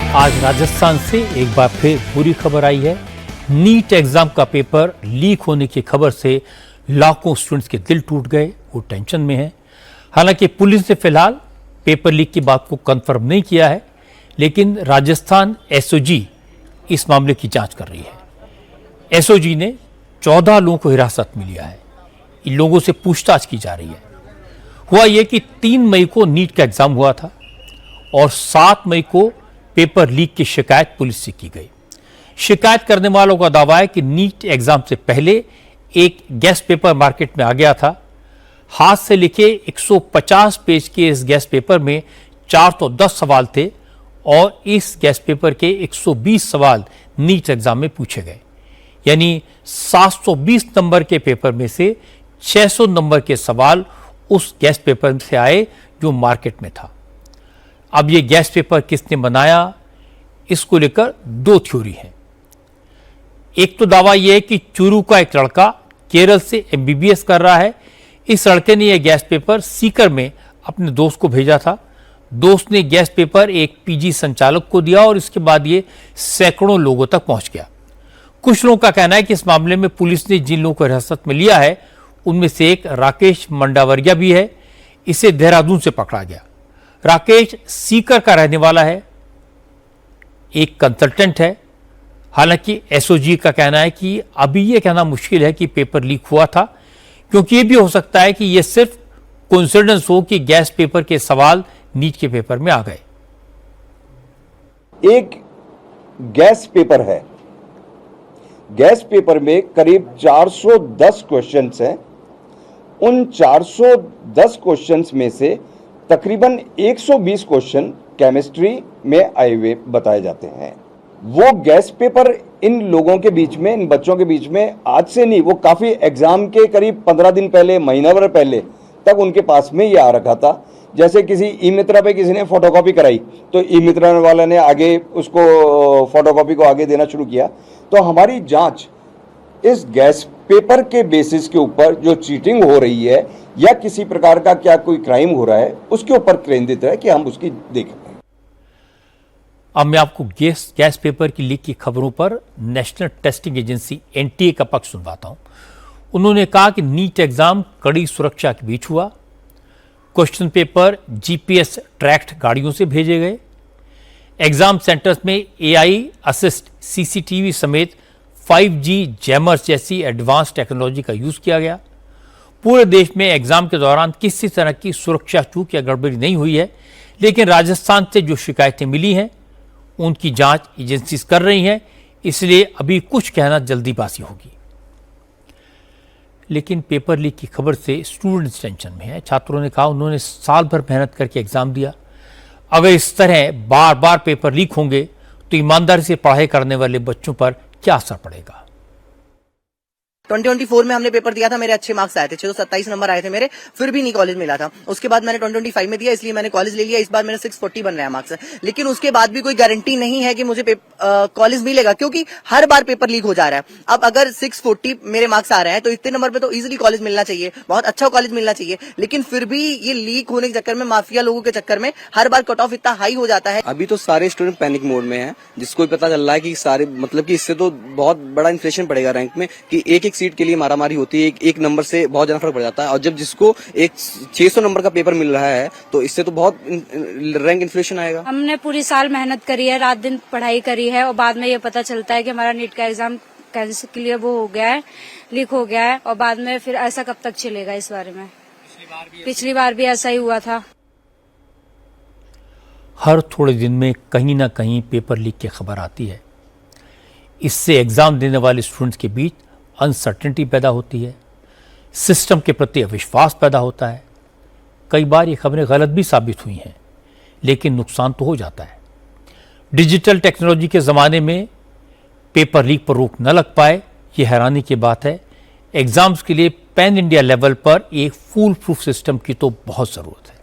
आज राजस्थान से एक बार फिर बुरी खबर आई है। नीट एग्जाम का पेपर लीक होने की खबर से लाखों स्टूडेंट्स के दिल टूट गए, वो टेंशन में हैं। हालांकि पुलिस ने फिलहाल पेपर लीक की बात को कंफर्म नहीं किया है, लेकिन राजस्थान एसओजी इस मामले की जांच कर रही है। एसओजी ने 14 लोगों को हिरासत में लिया है। इन लोगों से पूछताछ की जा रही है। हुआ यह कि 3 मई को नीट का एग्जाम हुआ था और 7 मई को पेपर लीक की शिकायत पुलिस से की गई। शिकायत करने वालों का दावा है कि नीट एग्जाम से पहले एक गेस्ट पेपर मार्केट में आ गया था। हाथ से लिखे 150 पेज के इस गेस्ट पेपर में 410 सवाल थे और इस गेस्ट पेपर के 120 सवाल नीट एग्जाम में पूछे गए। यानी 720 नंबर के पेपर में से 600 नंबर के सवाल उस गेस्ट पेपर से आए जो मार्केट में था। अब ये गेस्ट पेपर किसने बनाया, इसको लेकर 2 थ्योरी हैं। एक तो दावा यह है कि चूरू का एक लड़का केरल से एमबीबीएस कर रहा है। इस लड़के ने यह गेस्ट पेपर सीकर में अपने दोस्त को भेजा था। दोस्त ने गेस्ट पेपर एक पीजी संचालक को दिया और इसके बाद ये सैकड़ों लोगों तक पहुंच गया। कुछ लोगों का कहना है कि इस मामले में पुलिस ने जिन लोगों को हिरासत में लिया है उनमें से एक राकेश मंडावरिया भी है। इसे देहरादून से पकड़ा गया। राकेश सीकर का रहने वाला है, एक कंसल्टेंट है। हालांकि एसओजी का कहना है कि अभी यह कहना मुश्किल है कि पेपर लीक हुआ था, क्योंकि यह भी हो सकता है कि यह सिर्फ कोइंसिडेंस हो कि गेस्ट पेपर के सवाल नीट के पेपर में आ गए। एक गेस्ट पेपर है, गेस्ट पेपर में करीब 410 क्वेश्चंस हैं। उन 410 क्वेश्चंस में से तकरीबन 120 क्वेश्चन केमिस्ट्री में आए हुए बताए जाते हैं। वो गेस्ट पेपर इन लोगों के बीच में, इन बच्चों के बीच में आज से नहीं, वो काफी एग्जाम के करीब 15 दिन पहले, महीना भर पहले तक उनके पास में ये आ रखा था। जैसे किसी ई मित्रा पे किसी ने फोटोकॉपी कराई तो ई मित्रा वाले ने आगे उसको फोटोकॉपी को आगे देना शुरू किया। तो हमारी जांच इस गेस्ट पेपर के बेसिस के ऊपर जो चीटिंग हो रही है या किसी प्रकार का क्या कोई क्राइम हो रहा है उसके ऊपर केंद्रित है कि हम उसकी देखें। अब मैं आपको गैस पेपर की लीक की खबरों पर नेशनल टेस्टिंग एजेंसी एनटीए का पक्ष सुनवाता हूं। उन्होंने कहा कि नीट एग्जाम कड़ी सुरक्षा के बीच हुआ। क्वेश्चन पेपर जीपीएस ट्रैक्ड गाड़ियों से भेजे गए। एग्जाम सेंटर्स में एआई असिस्ट सीसीटीवी समेत 5G जैमर्स जैसी एडवांस टेक्नोलॉजी का यूज किया गया। पूरे देश में एग्जाम के दौरान किसी तरह की सुरक्षा चूक या गड़बड़ी नहीं हुई है, लेकिन राजस्थान से जो शिकायतें मिली हैं उनकी जांच एजेंसीज कर रही हैं, इसलिए अभी कुछ कहना जल्दीबाजी होगी। लेकिन पेपर लीक की खबर से स्टूडेंट्स टेंशन में है। छात्रों ने कहा उन्होंने साल भर मेहनत करके एग्जाम दिया। अगर इस तरह बार बार पेपर लीक होंगे तो ईमानदारी से पढ़ाई करने वाले बच्चों पर क्या असर पड़ेगा। 2024 में हमने पेपर दिया था, मेरे अच्छे मार्क्स आए थे, 627 नंबर आए थे मेरे, फिर भी नहीं कॉलेज मिला था। उसके बाद मैंने 2025 में दिया, इसलिए मैंने कॉलेज ले लिया। इस बार मेरे 640 बन रहे हैं मार्क्स, लेकिन उसके बाद भी कोई गारंटी नहीं है कि मुझे कॉलेज मिलेगा, क्योंकि हर बार पेपर लीक हो जा रहा है। अब अगर 640 मेरे मार्क्स आ रहे हैं तो इतने नंबर पे तो इजीली कॉलेज मिलना चाहिए, बहुत अच्छा कॉलेज मिलना चाहिए, लेकिन फिर भी ये लीक होने के चक्कर में, माफिया लोगों के चक्कर में हर बार कट ऑफ इतना हाई हो जाता है। अभी तो सारे स्टूडेंट पैनिक मोड में हैं, जिसको पता चल रहा है कि सारे मतलब कि इससे तो बहुत बड़ा इन्फ्लेशन पड़ेगा रैंक में, कि एक सीट के लिए मारामारी होती है। एक नंबर से बहुत ज्यादा फर्क पड़ जाता है, और जब जिसको एक 600 नंबर का पेपर मिल रहा है तो इससे तो बहुत रैंक इन्फ्लेशन आएगा। हमने पूरी साल मेहनत करी है, रात दिन पढ़ाई करी है, और बाद में ये पता चलता है कि हमारा नीट का एग्जाम कैंसिल क्लियर वो हो गया है, लीक हो गया है, और बाद में फिर ऐसा कब तक चलेगा। इस बारे में पिछली बार भी ऐसा ही हुआ था। हर थोड़े दिन में कहीं ना कहीं पेपर लीक की खबर आती है। इससे एग्जाम देने वाले स्टूडेंट्स के बीच अनसर्टेनिटी पैदा होती है, सिस्टम के प्रति अविश्वास पैदा होता है। कई बार ये खबरें गलत भी साबित हुई हैं, लेकिन नुकसान तो हो जाता है। डिजिटल टेक्नोलॉजी के ज़माने में पेपर लीक पर रोक न लग पाए, ये हैरानी की बात है। एग्जाम्स के लिए पैन इंडिया लेवल पर एक फूल प्रूफ सिस्टम की तो बहुत ज़रूरत है।